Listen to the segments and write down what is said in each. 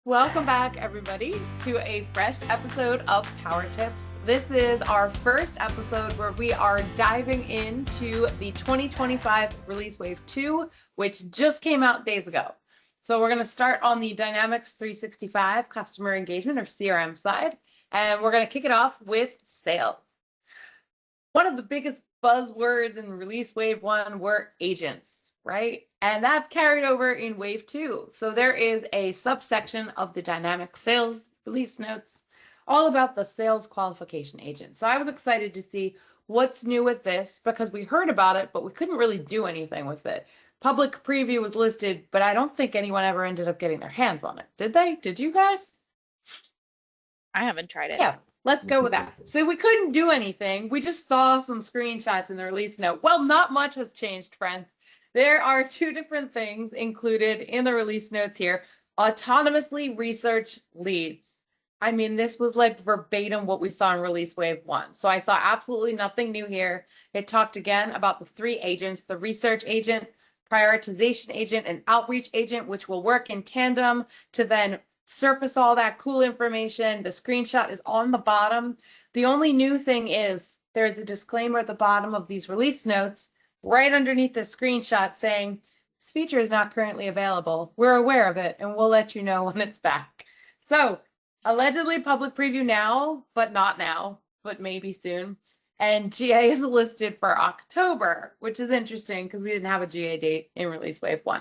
Welcome back, everybody, to a fresh episode of Power Tips. This is our first episode where we are diving into the 2025 Release Wave 2, which just came out days ago. So we're going to start on the Dynamics 365 customer engagement or CRM side, and we're going to kick it off with sales. One of the biggest buzzwords in Release Wave 1 were agents, right? And that's carried over in Wave 2. So there is a subsection of the dynamic sales release notes all about the sales qualification agent. So I was excited to see what's new with this because we heard about it, but we couldn't really do anything with it. Public preview was listed, but I don't think anyone ever ended up getting their hands on it. Did they? Did you guys? I haven't tried it. Yeah, let's go with that. So we couldn't do anything. We just saw some screenshots in the release note. Well, not much has changed, friends. There are two different things included in the release notes here. Autonomously research leads. I mean, this was like verbatim what we saw in Release Wave 1. So I saw absolutely nothing new here. It talked again about the three agents, the research agent, prioritization agent, and outreach agent, which will work in tandem to then surface all that cool information. The screenshot is on the bottom. The only new thing is there's a disclaimer at the bottom of these release notes right underneath the screenshot saying, this feature is not currently available. We're aware of it and we'll let you know when it's back. So allegedly public preview now, but not now, but maybe soon. And GA is listed for October, which is interesting because we didn't have a GA date in Release Wave 1.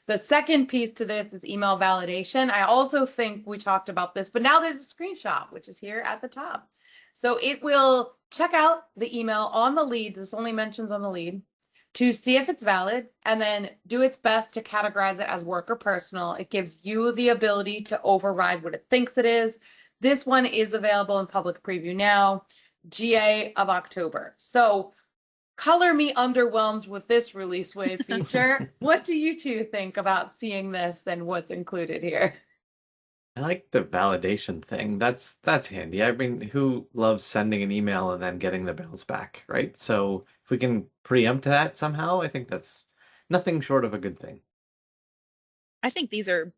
The second piece to this is email validation. I also think we talked about this, but now there's a screenshot, which is here at the top. So it will check out the email on the lead, this only mentions on the lead, to see if it's valid, and then do its best to categorize it as work or personal. It gives you the ability to override what it thinks it is. This one is available in public preview now, GA of October. So color me underwhelmed with this release wave feature. What do you two think about seeing this and what's included here? I like the validation thing. That's handy. I mean, who loves sending an email and then getting the bounce back, right? So if we can preempt that somehow, I think that's nothing short of a good thing. I think these are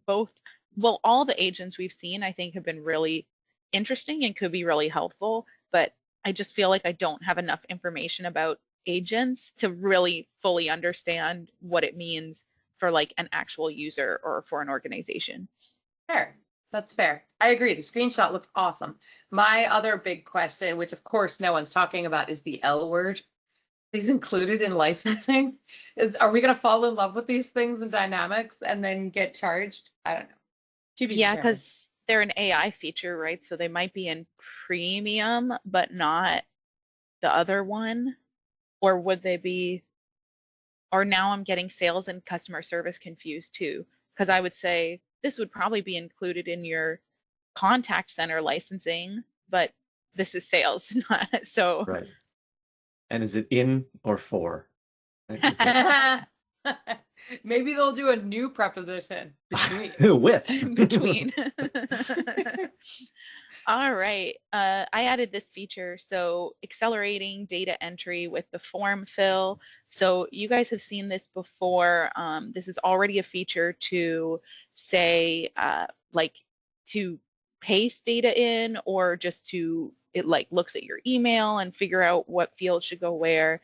both, well, all the agents we've seen, I think, have been really interesting and could be really helpful, but I just feel like I don't have enough information about agents to really fully understand what it means for like an actual user or for an organization. Fair. That's fair. I agree. The screenshot looks awesome. My other big question, which of course no one's talking about, is the L word. These included in licensing. Are we going to fall in love with these things in Dynamics and then get charged? I don't know. Yeah, because they're an AI feature, right? So they might be in premium, but not the other one. Or would they be, or now I'm getting sales and customer service confused too. Because I would say this would probably be included in your contact center licensing, but this is sales, not so. Right. And is it in or for? Right? Maybe they'll do a new preposition between. With. Between. All right. I added this feature, so accelerating data entry with the form fill. So you guys have seen this before. This is already a feature to say, like to paste data in, or just to, it like looks at your email and figure out what fields should go where.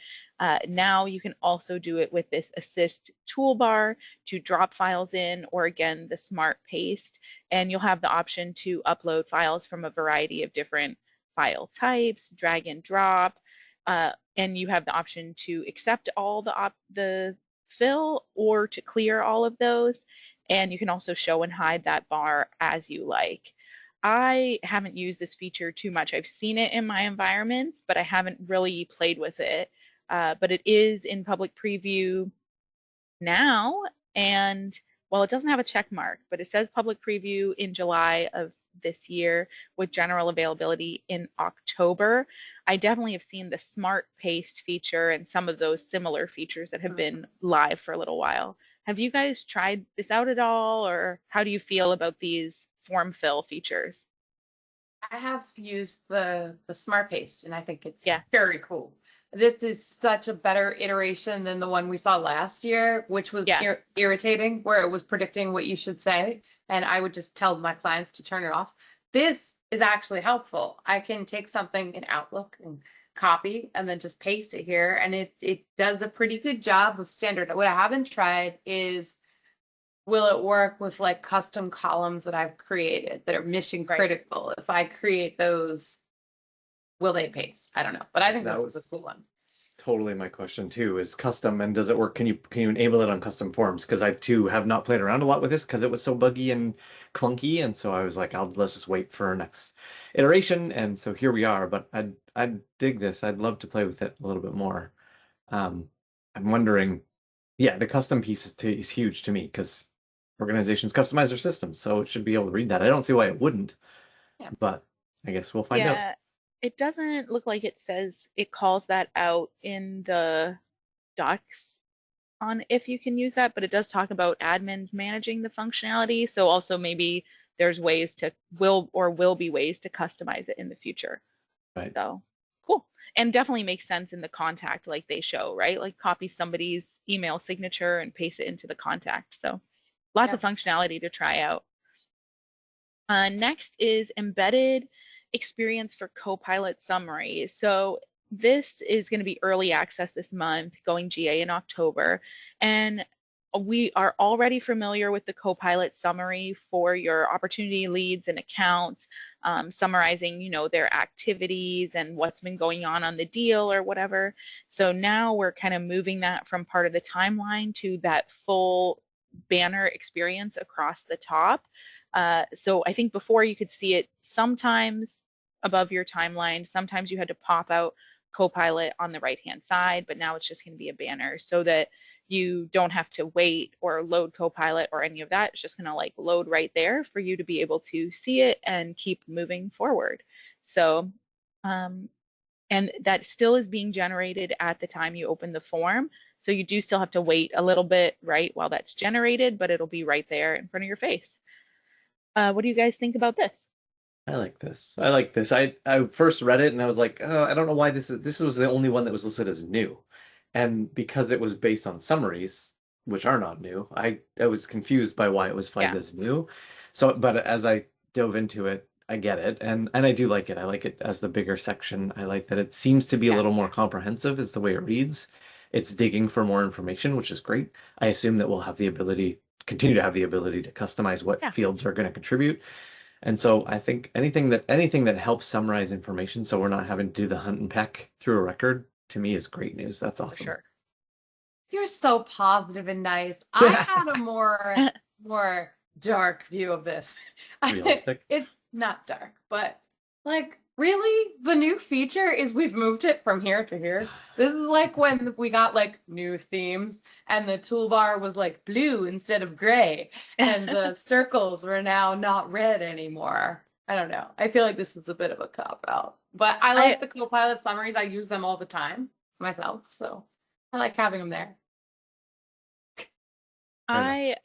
Now you can also do it with this assist toolbar to drop files in, or again, the smart paste, and you'll have the option to upload files from a variety of different file types, drag and drop, and you have the option to accept all the fill or to clear all of those, and you can also show and hide that bar as you like. I haven't used this feature too much. I've seen it in my environments, but I haven't really played with it. But it is in public preview now, and well, it doesn't have a check mark, but it says public preview in July of this year with general availability in October. I definitely have seen the smart paste feature and some of those similar features that have been live for a little while. Have you guys tried this out at all, or how do you feel about these form fill features? I have used the smart paste, and I think it's Yeah. very cool. This is such a better iteration than the one we saw last year, which was Yeah. irritating, where it was predicting what you should say. and I would just tell my clients to turn it off. This is actually helpful. I can take something in Outlook and copy and then just paste it here, and it does a pretty good job of standard. What I haven't tried is, will it work with like custom columns that I've created that are mission critical? If I create those, will they paste? I don't know, but I think That this is was a cool one. totally my question too, is custom, and does it work? Can you enable it on custom forms? Because I too have not played around a lot with this because it was so buggy and clunky, and so I was like, let's just wait for our next iteration. And so here we are. But I'd dig this. I'd love to play with it a little bit more. I'm wondering, yeah, the custom piece is huge to me because organizations customize their systems, so it should be able to read that. I don't see why it wouldn't, Yeah. but I guess we'll find out. Yeah, it doesn't look like it says it calls that out in the docs on if you can use that, but it does talk about admins managing the functionality. So also maybe there's ways to will be ways to customize it in the future. Right. So cool. And definitely makes sense in the contact like they show, right? Like copy somebody's email signature and paste it into the contact. So lots of functionality to try out. Next is embedded experience for Copilot summaries. So this is going to be early access this month, going GA in October. And we are already familiar with the Copilot summary for your opportunity leads and accounts, summarizing, their activities and what's been going on the deal or whatever. So now we're kind of moving that from part of the timeline to that full banner experience across the top. So I think before you could see it sometimes above your timeline, sometimes you had to pop out Copilot on the right-hand side, but now it's just going to be a banner so that you don't have to wait or load Copilot or any of that. It's just going to like load right there for you to be able to see it and keep moving forward. So, and that still is being generated at the time you open the form. So you do still have to wait a little bit, right, while that's generated, but it'll be right there in front of your face. What do you guys think about this? I like this. I like this. I first read it and I was like, oh, I don't know why this was the only one that was listed as new. And because it was based on summaries, which are not new, I was confused by why it was flagged as new. So, but as I dove into it, I get it. And I do like it. I like it as the bigger section. I like that it seems to be a little more comprehensive is the way it reads. It's digging for more information, which is great. I assume that we'll have the ability, continue to have the ability to customize what fields are going to contribute. And so I think anything that helps summarize information so we're not having to do the hunt and peck through a record, to me is great news. That's awesome. For sure. You're so positive and nice. I had a more dark view of this. Realistic. It's not dark, but like really the new feature is we've moved it from here to here. This is like when we got like new themes and the toolbar was like blue instead of gray and the circles were now not red anymore. I don't know. I feel like this is a bit of a cop out, but I like the Copilot summaries. I use them all the time myself, so I like having them there. I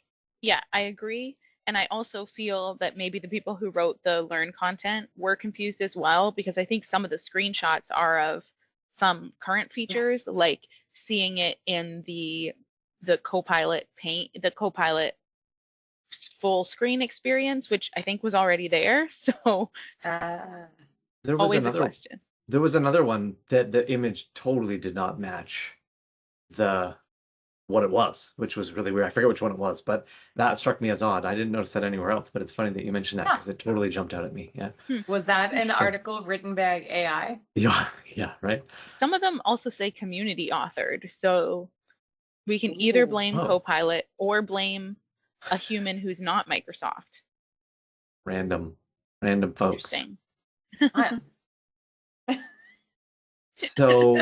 agree. And I also feel that maybe the people who wrote the Learn content were confused as well, because I think some of the screenshots are of some current features, like seeing it in the Copilot paint, the Copilot full screen experience, which I think was already there. So there was always another a question. There was another one that the image totally did not match what it was, which was really weird. I forget which one it was, but that struck me as odd. I didn't notice that anywhere else, but it's funny that you mentioned that because it totally jumped out at me. Yeah. Was that an article written by AI? Yeah, right. Some of them also say community authored, so we can either blame Copilot or blame a human who's not Microsoft. Random folks. Interesting. So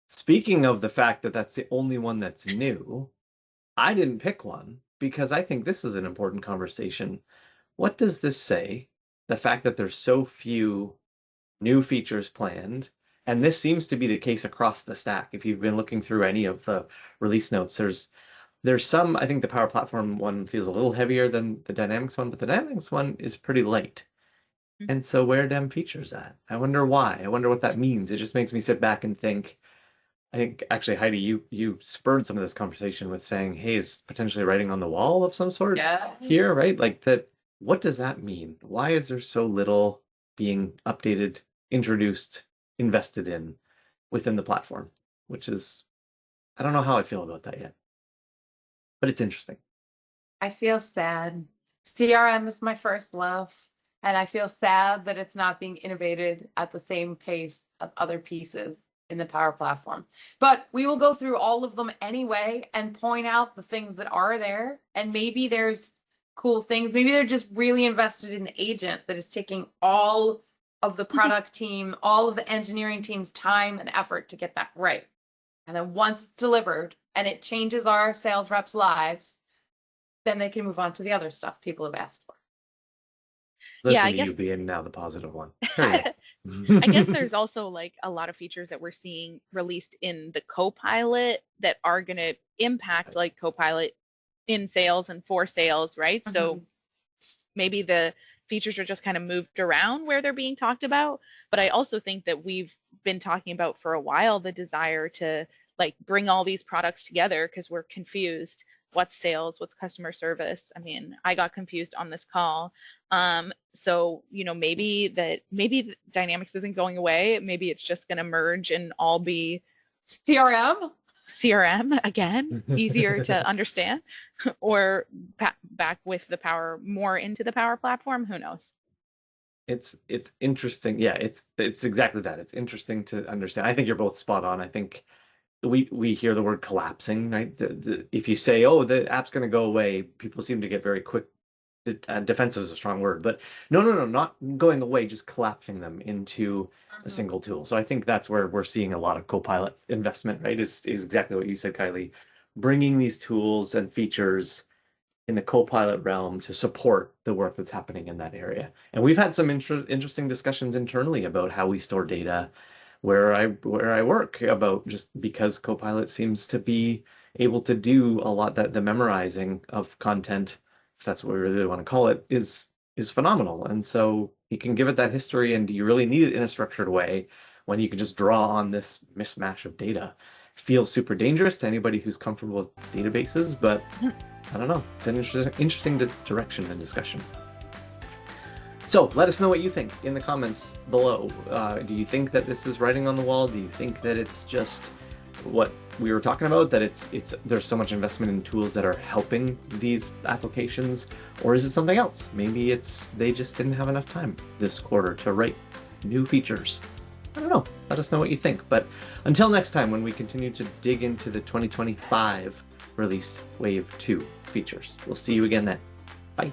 speaking of the fact that that's the only one that's new, I didn't pick one because I think this is an important conversation. What does this say? The fact that there's so few new features planned, and this seems to be the case across the stack. If you've been looking through any of the release notes, there's some, I think the Power Platform one feels a little heavier than the Dynamics one, but the Dynamics one is pretty light. And so where are them features at? I wonder why. I wonder what that means. It just makes me sit back and think, I think actually, Heidi, you spurred some of this conversation with saying, "Hey, is potentially writing on the wall of some sort Yeah. here, right?" Like that. What does that mean? Why is there so little being updated, introduced, invested in within the platform? Which is, I don't know how I feel about that yet, but it's interesting. I feel sad. CRM is my first love, and I feel sad that it's not being innovated at the same pace as other pieces in the Power Platform. But we will go through all of them anyway and point out the things that are there. And maybe there's cool things. Maybe they're just really invested in an agent that is taking all of the product team, all of the engineering team's time and effort to get that right. And then once it's delivered and it changes our sales reps' lives, then they can move on to the other stuff people have asked for. Listen I to guess you being now the positive one. I guess there's also like a lot of features that we're seeing released in the Copilot that are going to impact like Copilot in sales and for sales, right? So maybe the features are just kind of moved around where they're being talked about. But I also think that we've been talking about for a while the desire to like bring all these products together because we're confused. What's sales? What's customer service? I mean, I got confused on this call. So, you know, maybe Dynamics isn't going away. Maybe it's just going to merge and all be CRM again, easier to understand, or back with the Power, more into the Power Platform. Who knows? It's interesting. Yeah, it's exactly that. It's interesting to understand. I think you're both spot on. I think we hear the word collapsing, right? If you say, "Oh, the app's going to go away," people seem to get very quick. Defensive is a strong word, but no, not going away, just collapsing them into a single tool. So I think that's where we're seeing a lot of Copilot investment, right? Is exactly what you said, Kylie, bringing these tools and features in the Copilot realm to support the work that's happening in that area. And we've had some interesting discussions internally about how we store data where I work, about just because Copilot seems to be able to do a lot, that the memorizing of content, if that's what we really want to call it, is phenomenal. And so you can give it that history, and do you really need it in a structured way when you can just draw on this mismatch of data? Feels super dangerous to anybody who's comfortable with databases, but I don't know. It's an interesting direction and discussion. So let us know what you think in the comments below. Do you think that this is writing on the wall? Do you think that it's just what we were talking about, that it's there's so much investment in tools that are helping these applications, or is it something else? Maybe it's they just didn't have enough time this quarter to write new features. I don't know. Let us know what you think. But until next time, when we continue to dig into the 2025 release Wave 2 features, we'll see you again then. Bye.